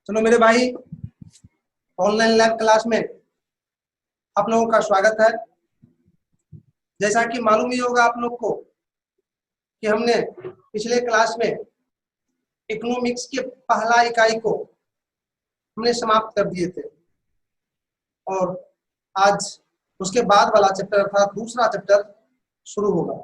चलो मेरे भाई, ऑनलाइन लैब क्लास में आप लोगों का स्वागत है। जैसा कि मालूम ही होगा आप लोग को कि हमने पिछले क्लास में इकोनॉमिक्स के पहला इकाई को हमने समाप्त कर दिए थे और आज उसके बाद वाला चैप्टर अर्थात दूसरा चैप्टर शुरू होगा।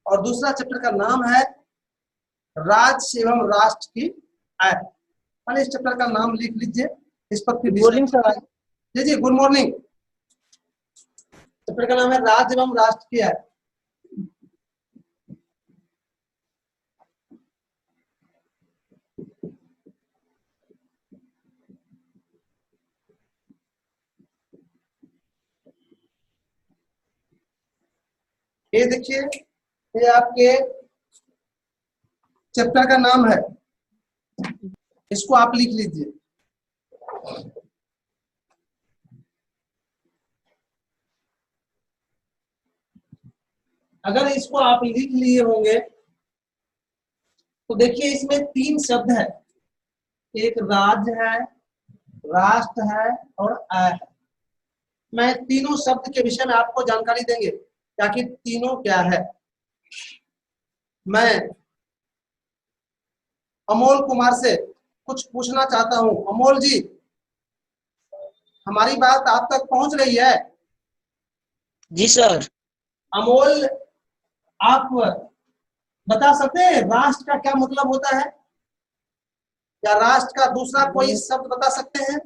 और दूसरा चैप्टर का नाम है राज्य एवं राष्ट्र की आय। पहले इस चैप्टर का नाम लिख लीजिए, इस पर फिर मॉर्निंग सर। जी गुड मॉर्निंग। चैप्टर का नाम है राज्य एवं राष्ट्र की आय। ये देखिए, ये आपके चैप्टर का नाम है, इसको आप लिख लीजिए। अगर इसको आप लिख लिए होंगे तो देखिए इसमें तीन शब्द है, एक राज्य है, राष्ट्र है और आय है। मैं तीनों शब्द के विषय में आपको जानकारी देंगे कि आखिर तीनों क्या है। मैं अमोल कुमार से कुछ पूछना चाहता हूं। अमोल जी, हमारी बात आप तक पहुंच रही है? जी सर। अमोल, आप बता सकते हैं राष्ट्र का क्या मतलब होता है, या राष्ट्र का दूसरा कोई शब्द बता सकते हैं?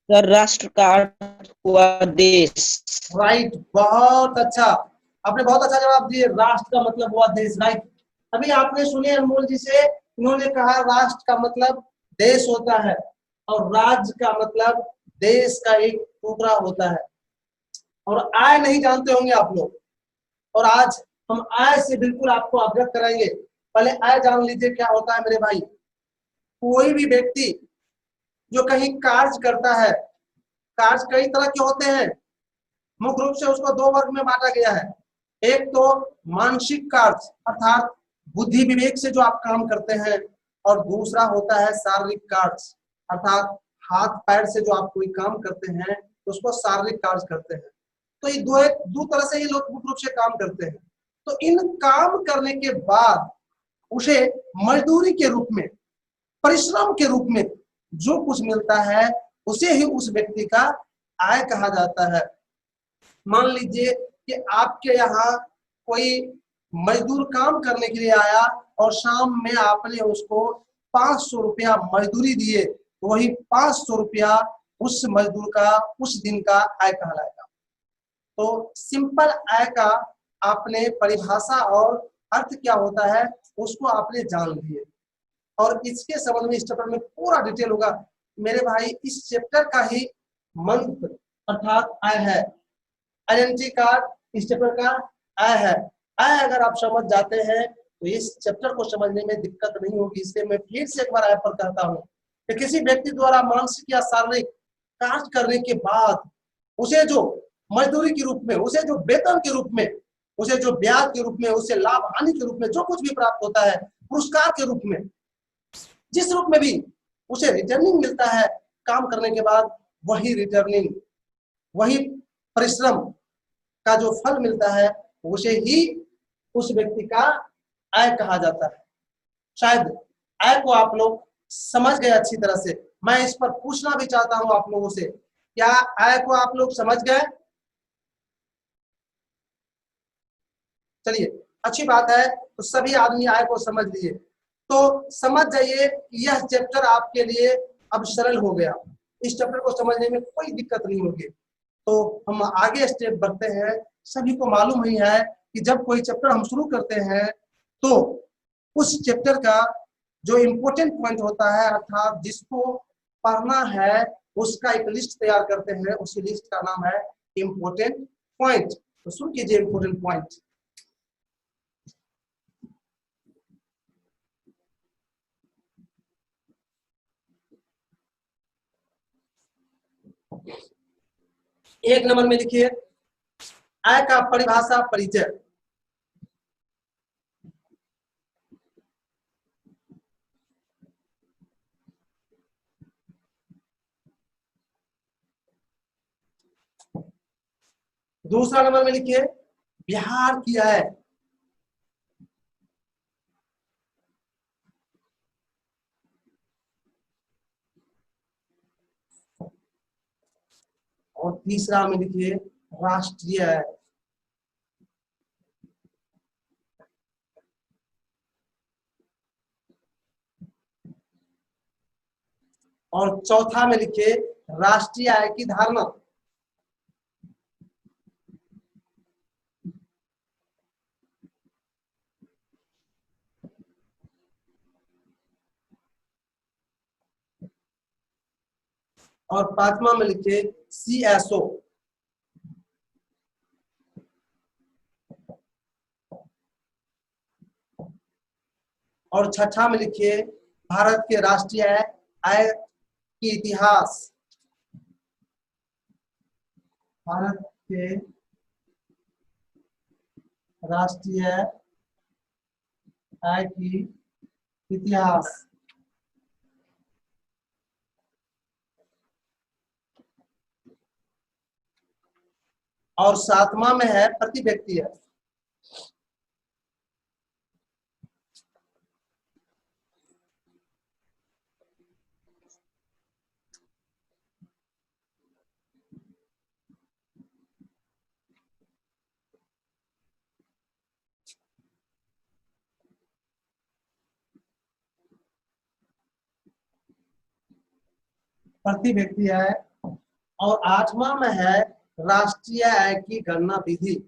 सर, राष्ट्र का अर्थ हुआ देश। राइट, बहुत अच्छा, आपने बहुत अच्छा जवाब दिए। राष्ट्र का मतलब हुआ देश। राइट, अभी आपने सुने अनमोल जी से, उन्होंने कहा राष्ट्र का मतलब देश होता है और राज्य का मतलब देश का एक टुकड़ा होता है। और आय नहीं जानते होंगे आप लोग, और आज हम आय से बिल्कुल आपको अवगत कराएंगे। पहले आय जान लीजिए क्या होता है मेरे भाई। कोई भी व्यक्ति जो कहीं कार्य करता है, कार्य कई तरह के होते हैं, मुख्य रूप से उसको दो वर्ग में बांटा गया है। एक तो मानसिक कार्य अर्थात बुद्धि विवेक से जो आप काम करते हैं, और दूसरा होता है शारीरिक कार्य अर्थात हाथ पैर से जो आप कोई काम करते हैं तो उसको शारीरिक कार्य करते हैं। तो ये दो तरह से ये लोग मुख्य रूप से काम करते हैं। तो इन काम करने के बाद उसे मजदूरी के रूप में, परिश्रम के रूप में जो कुछ मिलता है उसे ही उस व्यक्ति का आय कहा जाता है। मान लीजिए कि आपके यहाँ कोई मजदूर काम करने के लिए आया और शाम में आपने उसको 500 रुपया मजदूरी दिए, तो वही 500 रुपया उस मजदूर का उस दिन का आय कहलाएगा। तो सिंपल आय का आपने परिभाषा और अर्थ क्या होता है उसको आपने जान लिए, और इसके संबंध में इस चैप्टर में पूरा डिटेल होगा मेरे भाई। इस चैप्टर का ही मंत्र अर्थात आय है, आइडेंटिटी कार्ड इस चैप्टर का आय है। आय अगर आप समझ जाते हैं तो इस चैप्टर को समझने में दिक्कत नहीं होगी। इसलिए मैं फिर से एक बार आय पर कहता हूँ कि किसी व्यक्ति द्वारा मानसिक या शारीरिक कार्य करने के बाद उसे जो मजदूरी के रूप में, उसे जो वेतन के रूप में, उसे जो ब्याज के रूप में, उसे लाभ हानि के रूप में जो कुछ भी प्राप्त होता है, पुरस्कार के रूप में, जिस रूप में भी उसे रिटर्निंग मिलता है काम करने के बाद, वही रिटर्निंग, वही परिश्रम का जो फल मिलता है उसे ही उस व्यक्ति का आय कहा जाता है। शायद आय को आप लोग समझ गए अच्छी तरह से। मैं इस पर पूछना भी चाहता हूं आप लोगों से, क्या आय को आप लोग समझ गए? चलिए, अच्छी बात है, तो सभी आदमी आय को समझ लिए। तो समझ जाइए यह चैप्टर आपके लिए अब सरल हो गया। इस चैप्टर को समझने में कोई दिक्कत नहीं होगी। तो हम आगे स्टेप बढ़ते हैं। सभी को मालूम ही है कि जब कोई चैप्टर हम शुरू करते हैं तो उस चैप्टर का जो इम्पोर्टेंट पॉइंट होता है अर्थात जिसको पढ़ना है उसका एक लिस्ट तैयार करते हैं। उसी लिस्ट का नाम है इम्पोर्टेंट पॉइंट। तो सुन कीजिए इम्पोर्टेंट पॉइंट। एक नंबर में लिखिए आय का परिभाषा परिचय। दूसरा नंबर में लिखिए बिहार किया है। और तीसरा में लिखिए राष्ट्रीय है। और चौथा में लिखिए राष्ट्रीय आय की धारणा। और पांचवा में लिखिए CSO। और छठा में लिखिए भारत के राष्ट्रीय आय की इतिहास। भारत के राष्ट्रीय आय की इतिहास। और सातवां में है प्रति व्यक्ति है। प्रति व्यक्ति है। और आठवां में है राष्ट्रीय आय की गणना विधि।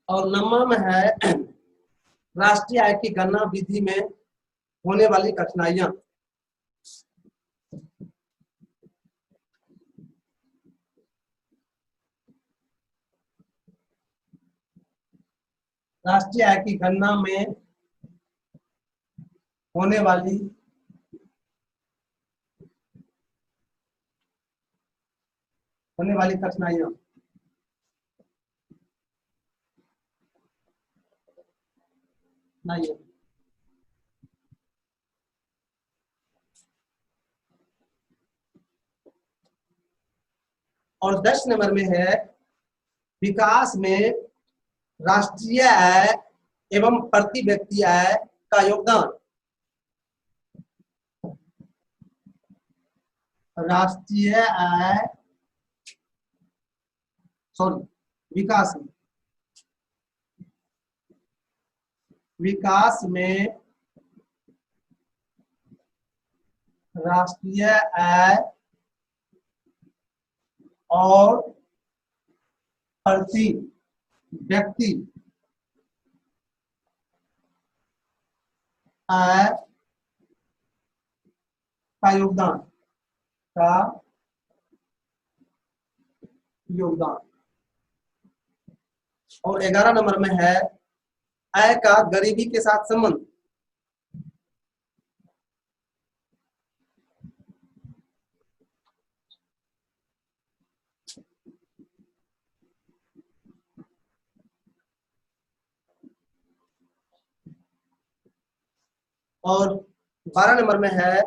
और नंबर में है राष्ट्रीय आय की गणना विधि में होने वाली कठिनाइयां। राष्ट्रीय आय की गणना में होने वाली कठिनाइयां। नहीं। और 10 नंबर में है विकास में राष्ट्रीय आय एवं प्रति व्यक्ति आय का योगदान। राष्ट्रीय आय सॉरी विकास में राष्ट्रीय आय और प्रति व्यक्ति आय का योगदान। और 11 नंबर में है आय का गरीबी के साथ संबंध। और 12 नंबर में है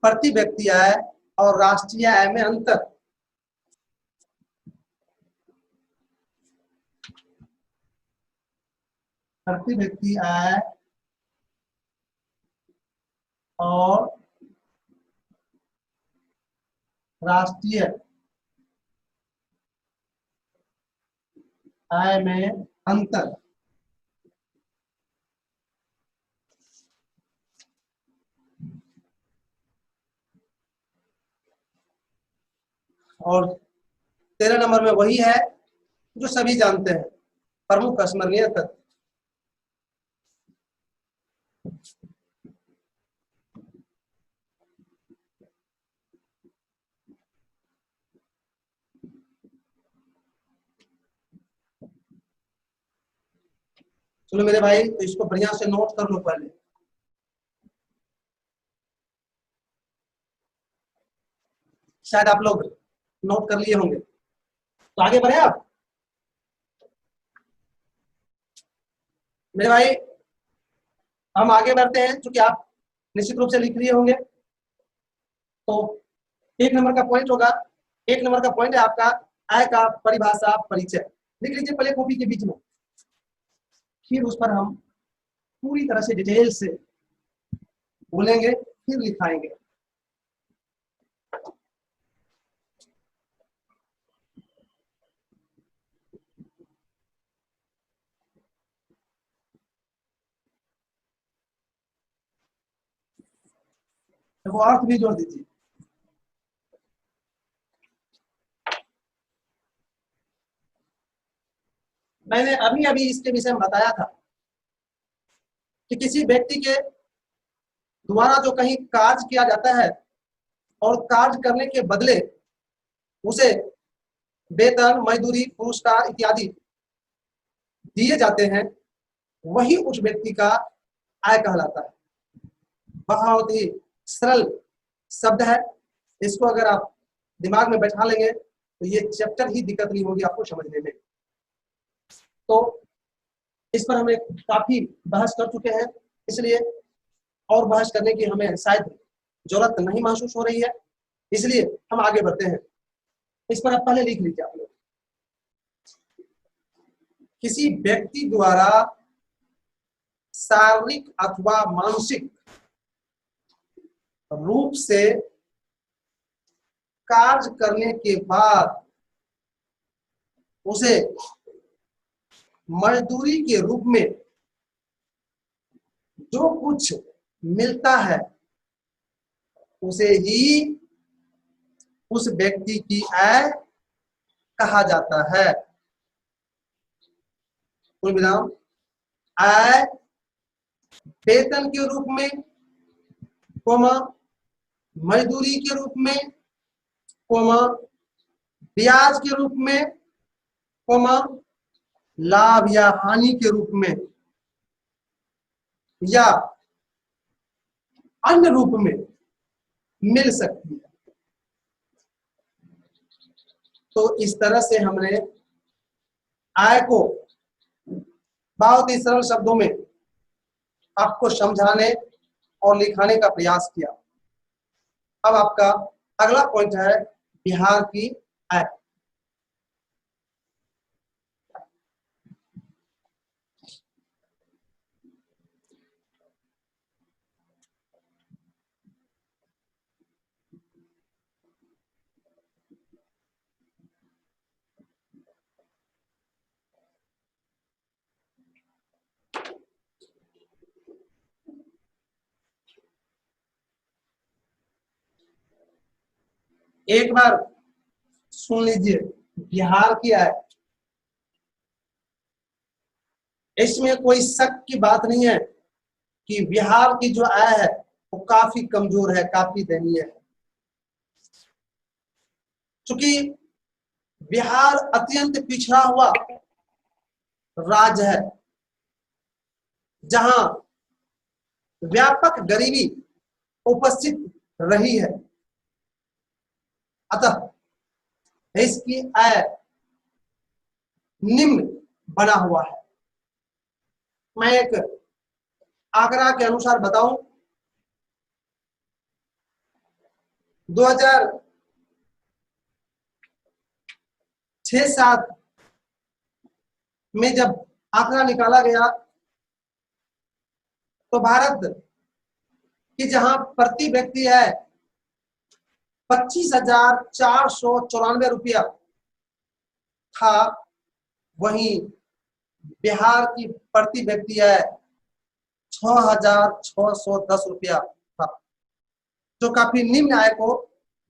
प्रति व्यक्ति आय और राष्ट्रीय आय में अंतर। प्रति व्यक्ति आय और राष्ट्रीय आय में अंतर। और 13 नंबर में वही है जो सभी जानते हैं, प्रमुख स्मरणीय तथ्य। चलो मेरे भाई, तो इसको बढ़िया से नोट कर लो पहले। शायद आप लोग नोट कर लिए होंगे। तो आगे बढ़े आप मेरे भाई, हम आगे बढ़ते हैं, क्योंकि आप निश्चित रूप से लिख लिए होंगे। तो 1 नंबर का पॉइंट होगा, 1 नंबर का पॉइंट है आपका आय का परिभाषा परिचय। लिख लीजिए पहले कॉपी के बीच में, फिर उस पर हम पूरी तरह से डिटेल से बोलेंगे, फिर लिखाएंगे। तो वो अर्थ भी जोड़ दीजिए। मैंने अभी अभी इसके विषय में बताया था कि किसी व्यक्ति के द्वारा जो कहीं कार्य किया जाता है और कार्य करने के बदले उसे वेतन, मजदूरी, पुरस्कार इत्यादि दिए जाते हैं, वही उस व्यक्ति का आय कहलाता है। बहुत ही सरल शब्द है, इसको अगर आप दिमाग में बैठा लेंगे तो ये चैप्टर ही दिक्कत नहीं होगी आपको समझने में। तो इस पर हमें काफी बहस कर चुके हैं, इसलिए और बहस करने की हमें शायद जरूरत नहीं महसूस हो रही है, इसलिए हम आगे बढ़ते हैं। इस पर आप पहले लिख लीजिए आप लोग। किसी व्यक्ति द्वारा शारीरिक अथवा मानसिक रूप से कार्य करने के बाद उसे मजदूरी के रूप में जो कुछ मिलता है उसे ही उस व्यक्ति की आय कहा जाता है। पूर्ण विराम। आय वेतन के रूप में, कोमा मजदूरी के रूप में, कोमा ब्याज के रूप में, कोमा लाभ या हानि के रूप में, या अन्य रूप में मिल सकती है। तो इस तरह से हमने आय को बहुत ही सरल शब्दों में आपको समझाने और लिखाने का प्रयास किया। अब आपका अगला पॉइंट है बिहार की आय। एक बार सुन लीजिए बिहार की आय। इसमें कोई शक की बात नहीं है कि बिहार की जो आय है वो काफी कमजोर है, काफी दयनीय है। क्योंकि बिहार अत्यंत पिछड़ा हुआ राज्य है, जहां व्यापक गरीबी उपस्थित रही है। अतः इसकी आय निम्न बना हुआ है। मैं एक आंकड़ा के अनुसार बताऊं, 2006-07 में जब आंकड़ा निकाला गया तो भारत की जहां प्रति व्यक्ति है 25,494 रुपया था, वहीं बिहार की प्रति व्यक्ति है 6,610 रुपया था, जो काफी निम्न आय को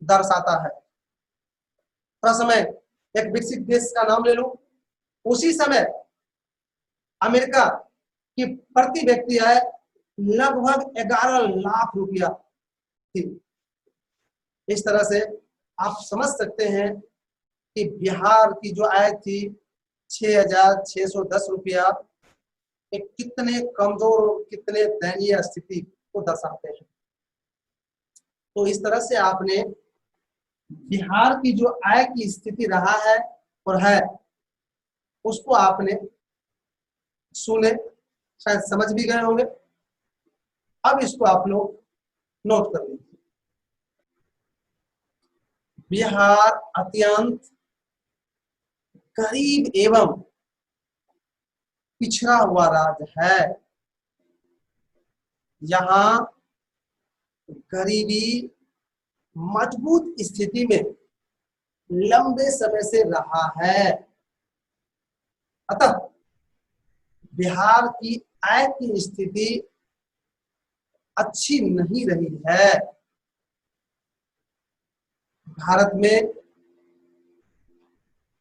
दर्शाता है। थोड़ा समय एक विकसित देश का नाम ले लूं, उसी समय अमेरिका की प्रति व्यक्ति आय लगभग 11 लाख रुपया थी। इस तरह से आप समझ सकते हैं कि बिहार की जो आय थी 6,610 रुपया, एक कितने कमजोर और कितने दयनीय स्थिति को दर्शाते हैं। तो इस तरह से आपने बिहार की जो आय की स्थिति रहा है और है, उसको आपने सुने, शायद समझ भी गए होंगे। अब इसको आप लोग नोट कर लीजिए। बिहार अत्यंत गरीब एवं पिछड़ा हुआ राज्य है। यहाँ गरीबी मजबूत स्थिति में लंबे समय से रहा है। अतः बिहार की आय की स्थिति अच्छी नहीं रही है। भारत में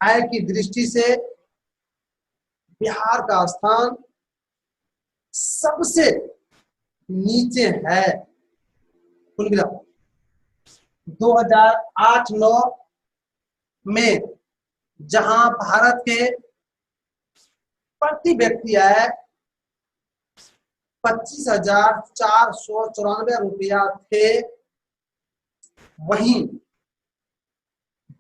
आय की दृष्टि से बिहार का स्थान सबसे नीचे है। 2008-9 में जहां भारत के प्रति व्यक्ति आय 25,494 रुपया थे, वहीं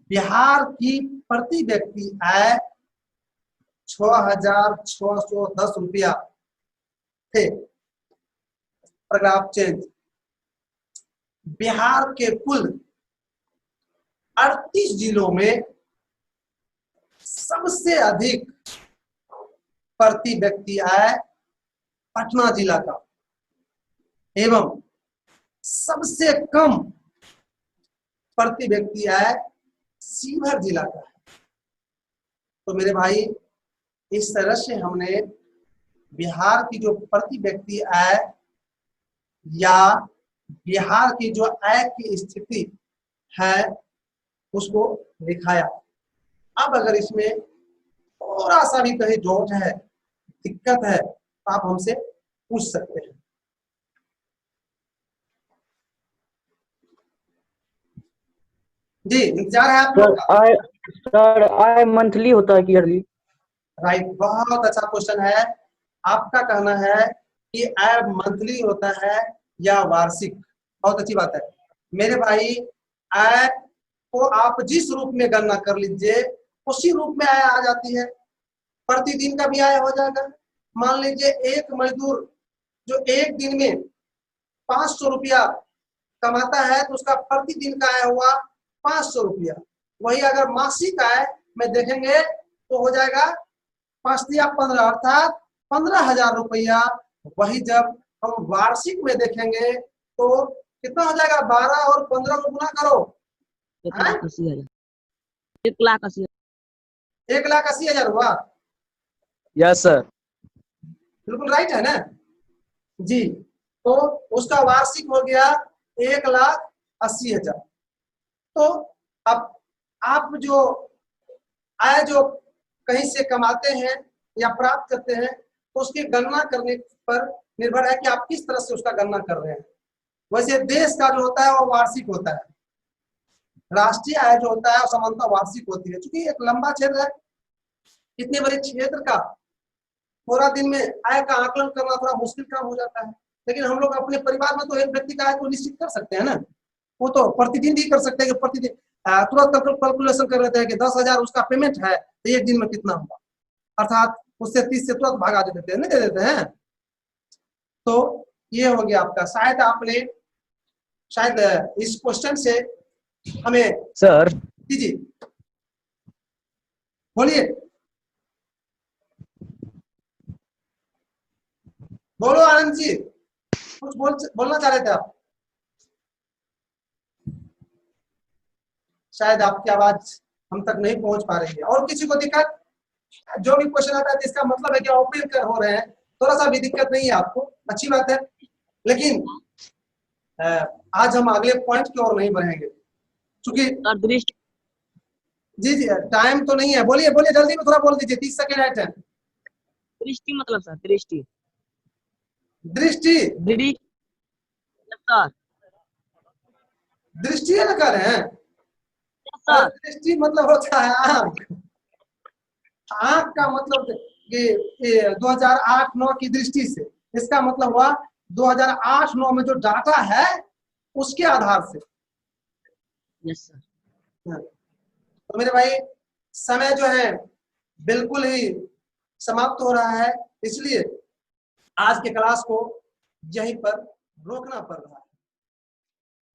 बिहार की प्रति व्यक्ति आय 6,610 रुपया थे। Graph change. बिहार के कुल 38 जिलों में सबसे अधिक प्रति व्यक्ति आय पटना जिला का एवं सबसे कम प्रति व्यक्ति आय शिवहर जिला का है। तो मेरे भाई, इस तरह से हमने बिहार की जो प्रति व्यक्ति आय या बिहार की जो आय की स्थिति है उसको दिखाया। अब अगर इसमें थोड़ा सा भी कहीं डाउट है, दिक्कत है, तो आप हमसे पूछ सकते हैं। जी, इंतजार है आप लोग का। सर आय मंथली होता है कि ईयरली? राइट, बहुत अच्छा क्वेश्चन है। आपका कहना है कि आय मंथली होता है या वार्षिक। बहुत अच्छी बात है मेरे भाई। आय को आप जिस रूप में गणना कर लीजिए उसी रूप में आय आ जाती है। प्रतिदिन का भी आय हो जाएगा। मान लीजिए एक मजदूर जो एक दिन में 500 रुपया कमाता है तो उसका प्रतिदिन का आय हुआ 500 रुपया। वही अगर मासिक आय में देखेंगे तो हो जाएगा 5 या 15, अर्थात 15,000 रुपया। वही जब हम वार्षिक में देखेंगे तो कितना हो जाएगा? 12 और 15 को गुना करो, 1,80,000। 1,80,000। 1,80,000 हुआ। Yes sir. बिल्कुल राइट है ना जी। तो उसका वार्षिक हो गया 1,80,000। तो अब आप जो आय जो कहीं से कमाते हैं या प्राप्त करते हैं तो उसकी गणना करने पर निर्भर है कि आप किस तरह से उसका गणना कर रहे हैं। वैसे देश का जो होता है वो वार्षिक होता है। राष्ट्रीय आय जो होता है वो सामान्यतः वार्षिक होती है। क्योंकि एक लंबा क्षेत्र है, इतने बड़े क्षेत्र का पूरा दिन में आय का आकलन करना थोड़ा मुश्किल काम हो जाता है। लेकिन हम लोग अपने परिवार में तो एक व्यक्ति का आय को निश्चित कर सकते हैं ना। वो तो प्रतिदिन भी कर सकते हैं कि प्रतिदिन तुरंत कैलकुलेशन कर लेते हैं कि 10,000 उसका पेमेंट है तो एक दिन में कितना होगा, अर्थात उससे 30 से तुरंत भागा दे देते हैं, नहीं दे देते हैं। तो ये हो गया आपका। शायद आपने इस क्वेश्चन से हमें सर जी बोलिए, बोलो आनंद जी, कुछ बोलना चाह रहे थे आप। शायद आपकी आवाज हम तक नहीं पहुंच पा रही है। और किसी को दिक्कत? जो भी क्वेश्चन आता है तो इसका मतलब है कि ओपन कर हो रहे हैं, थोड़ा सा भी दिक्कत नहीं है आपको, अच्छी बात है। लेकिन आज हम अगले पॉइंट की ओर नहीं बढ़ेंगे क्योंकि दृष्टि। जी टाइम तो नहीं है। बोलिए बोलिए, जल्दी में थोड़ा बोल दीजिए, 30 सेकेंड है टाइम। दृष्टि मतलब सर, दृष्टि। दृष्टि सर, दृष्टि है ना कर रहे हैं सर। दृष्टि मतलब होता है आंख। आंख का मतलब कि 2008-9 की दृष्टि से, इसका मतलब हुआ 2008-9 में जो डाटा है उसके आधार से। Yes sir. तो मेरे भाई समय जो है बिल्कुल ही समाप्त हो रहा है, इसलिए आज के क्लास को यहीं पर रोकना पड़ रहा है।